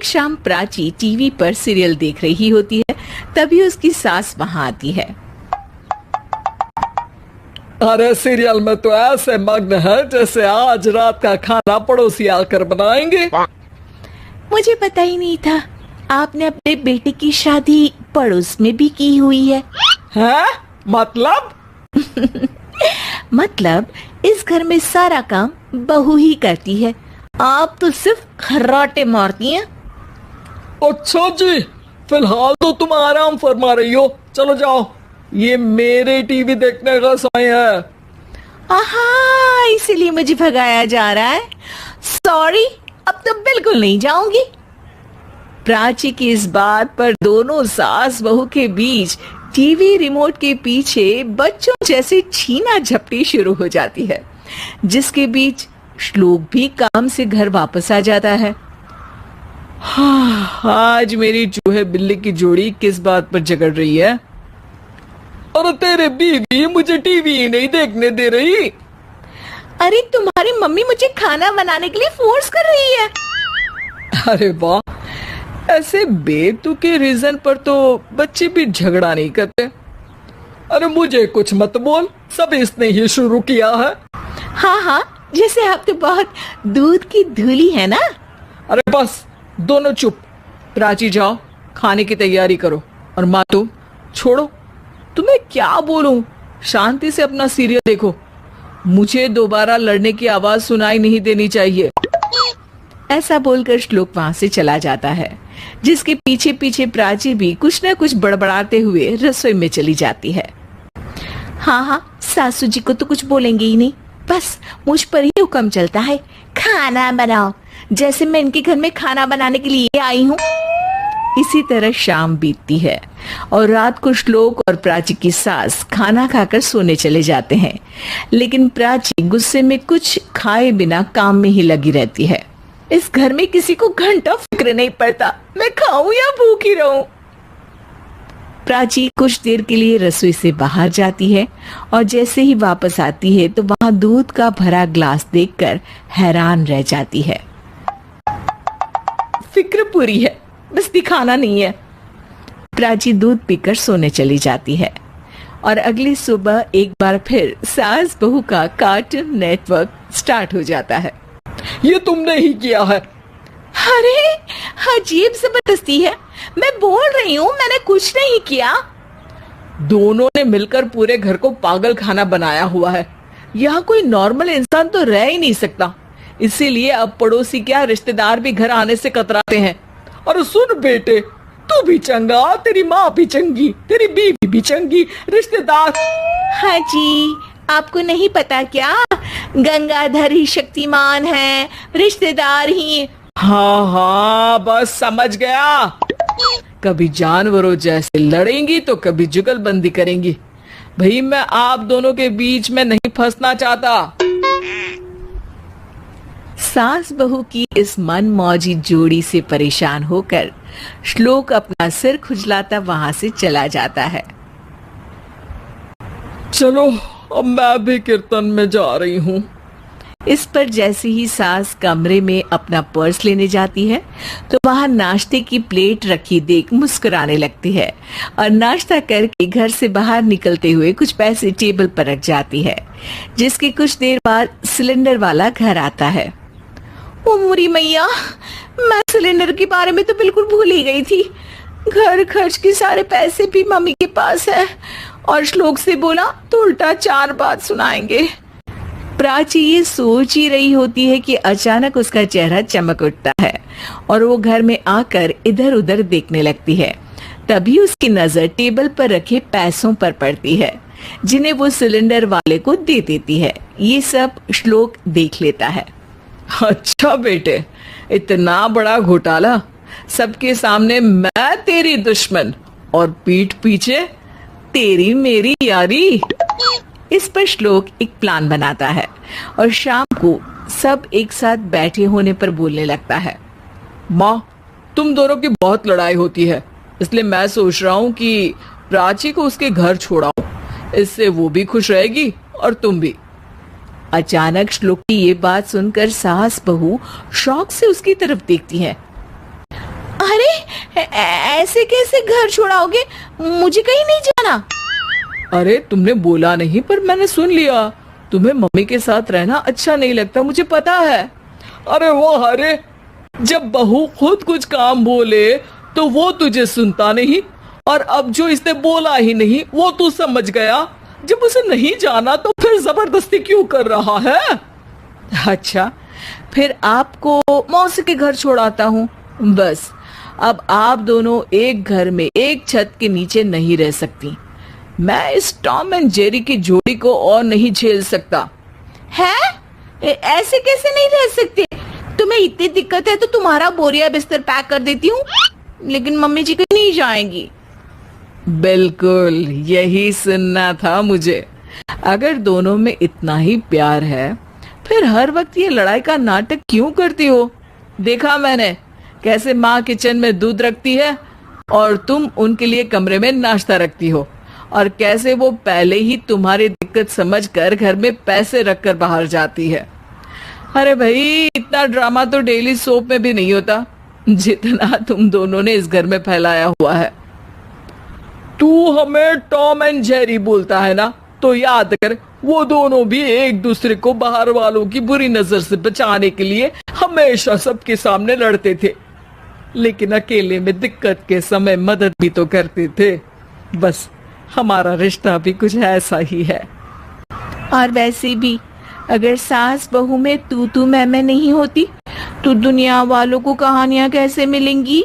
एक शाम प्राची टीवी पर सीरियल देख रही होती है, तभी उसकी सास वहां आती है। अरे सीरियल में तो ऐसे मग्न है जैसे आज रात का खाना पड़ोसी आकर बनाएंगे। मुझे पता ही नहीं था आपने अपने बेटे की शादी पड़ोस में भी की हुई है। हैं? मतलब? मतलब इस घर में सारा काम बहू ही करती है, आप तो सिर्फ खर्राटे मारती हैं। अच्छा जी, फिलहाल तो तुम आराम फरमा रही हो, चलो जाओ, ये मेरे टीवी देखने का समय है। आहा, इसीलिए मुझे भगाया जा रहा है। सॉरी, अब तो बिल्कुल नहीं जाऊंगी। प्राची की इस बात पर दोनों सास बहू के बीच टीवी रिमोट के पीछे बच्चों जैसे छीना झपटी शुरू हो जाती है, जिसके बीच श्लोक भी काम से घर वापस आ जाता है। हाँ, आज मेरी चूहे बिल्ली की जोड़ी किस बात पर झगड़ रही है? अरे तेरे बीवी मुझे टीवी ही नहीं देखने दे रही। अरे तुम्हारी मम्मी मुझे खाना बनाने के लिए फोर्स कर रही है। अरे वाह, ऐसे बेतुके रीजन पर तो बच्चे भी झगड़ा नहीं करते। अरे मुझे कुछ मत बोल, सब इसने ही शुरू किया है। हाँ हाँ, जैसे आप तो बहुत दूध की धूली है ना। अरे बस, दोनों चुप। प्राची जाओ, खाने की तैयारी करो। और माँ तुम छोड़ो, तुम्हें क्या बोलूं, शांति से अपना सीरियल देखो। मुझे दोबारा लड़ने की आवाज सुनाई नहीं देनी चाहिए। ऐसा बोलकर श्लोक वहां से चला जाता है, जिसके पीछे पीछे प्राची भी कुछ न कुछ बड़बड़ाते हुए रसोई में चली जाती है। हाँ हाँ, सासू जी को तो कुछ बोलेंगे ही नहीं, बस मुझ पर ही हुक्म चलता है, खाना बनाओ, जैसे मैं इनके घर में खाना बनाने के लिए आई हूँ। इसी तरह शाम बीतती है और रात को श्लोक और प्राची की सास खाना खाकर सोने चले जाते हैं, लेकिन प्राची गुस्से में कुछ खाए बिना काम में ही लगी रहती है। इस घर में किसी को घंटा फिक्र नहीं पड़ता, मैं खाऊं या भूखी रहूं। प्राची कुछ देर के लिए रसोई से बाहर जाती है और जैसे ही वापस आती है तो वहां दूध का भरा ग्लास देखकर हैरान रह जाती है। फिक्र पूरी है, बस दिखाना नहीं है। प्राची दूध पीकर सोने चली जाती है और अगली सुबह एक बार फिर सास बहू का कार्टून नेटवर्क स्टार्ट हो जाता है। ये तुमने ही किया है। अरे अजीब जबरदस्ती है, मैं बोल रही हूँ मैंने कुछ नहीं किया। दोनों ने मिलकर पूरे घर को पागल खाना बनाया हुआ है। यहाँ कोई नॉर्मल इंसान तो रह ही नहीं सकता, इसीलिए अब पड़ोसी क्या रिश्तेदार भी घर आने से कतराते हैं। और सुन बेटे, तू भी चंगा, तेरी माँ भी चंगी, तेरी बीवी भी चंगी, रिश्तेदार। हाँ जी, आपको नहीं पता क्या, गंगाधर ही शक्तिमान है, रिश्तेदार ही। हाँ हाँ, बस समझ गया। कभी जानवरों जैसे लड़ेंगी तो कभी जुगलबंदी करेंगी। भाई मैं आप दोनों के बीच में नहीं फंसना चाहता। सास बहू की इस मनमौजी जोड़ी से परेशान होकर श्लोक अपना सिर खुजलाता वहां से चला जाता है। चलो अब मैं भी कीर्तन में जा रही हूँ। इस पर जैसे ही सास कमरे में अपना पर्स लेने जाती है तो वहां नाश्ते की प्लेट रखी देख मुस्कुराने लगती है और नाश्ता करके घर से बाहर निकलते हुए कुछ पैसे टेबल पर रख जाती है, जिसके कुछ देर बाद सिलेंडर वाला घर आता है। ओ मुरी मैया, मैं सिलेंडर के बारे में तो बिल्कुल भूल ही गई थी। घर खर्च के सारे पैसे भी मम्मी के पास है और श्लोक से बोला तो उल्टा 4 बात सुनाएंगे। प्राची ये सोच ही रही होती है कि अचानक उसका चेहरा चमक उठता है और वो घर में आकर इधर उधर देखने लगती है। तभी उसकी नजर टेबल पर रखे पैसों पर पड़ती है, जिन्हें वो सिलेंडर वाले को दे देती है। ये सब श्लोक देख लेता है। अच्छा बेटे, इतना बड़ा घोटाला, सबके सामने मैं तेरी दुश्मन और पीठ पीछे तेरी मेरी यारी। इस पर श्लोक एक प्लान बनाता है और शाम को सब एक साथ बैठे होने पर बोलने लगता है। माँ, तुम दोनों की बहुत लड़ाई होती है, इसलिए मैं सोच रहा हूँ कि प्राची को उसके घर छोड़ाऊं, इससे वो भी खुश रहेगी और तुम भी। अचानक श्लोक की ये बात सुनकर सास बहू शौक से उसकी तरफ देखती है। अरे ऐसे कैसे घर छोड़ाओगे? मुझे कहीं नहीं जाना। अरे तुमने बोला नहीं पर मैंने सुन लिया। तुम्हें मम्मी के साथ रहना अच्छा नहीं लगता, मुझे पता है। अरे वो अरे, जब बहू खुद कुछ काम बोले तो वो तुझे सुनता नहीं, और अब जो इसने बोला ही नहीं वो तू समझ गया। जब उसे नहीं जाना तो फिर जबरदस्ती क्यों कर रहा है? अच्छा, फिर आपको मौसी के घर छोड़ाता हूँ। बस अब आप दोनों एक घर में एक छत के नीचे नहीं रह सकती। मैं इस टॉम एंड जेरी की जोड़ी को और नहीं झेल सकता। है? ऐसे कैसे नहीं रह सकते? तुम्हें इतनी दिक्कत है तो तुम्हारा बोरिया बिस्तर पैक कर देती हूँ, लेकिन मम्मी जी कहीं नहीं जाएंगी। बिल्कुल यही सुनना था मुझे। अगर दोनों में इतना ही प्यार है फिर हर वक्त ये लड़ाई का नाटक क्यों करती हो? देखा मैंने कैसे माँ किचन में दूध रखती है और तुम उनके लिए कमरे में नाश्ता रखती हो, और कैसे वो पहले ही तुम्हारी दिक्कत समझकर घर में पैसे रखकर बाहर जाती है। अरे भाई, इतना ड्रामा तो डेली सोप में भी नहीं होता जितना तुम दोनों ने इस घर में फैलाया हुआ है। तू हमें टॉम एंड जेरी बोलता है ना, तो याद कर वो दोनों भी एक दूसरे को बाहर वालों की बुरी नजर से बचाने के लिए हमेशा सबके सामने लड़ते थे, लेकिन अकेले में दिक्कत के समय मदद भी तो करते थे। बस हमारा रिश्ता भी कुछ ऐसा ही है। और वैसे भी अगर सास बहू में तू मैं नहीं होती तो दुनिया वालों को कहानियां कैसे मिलेंगी?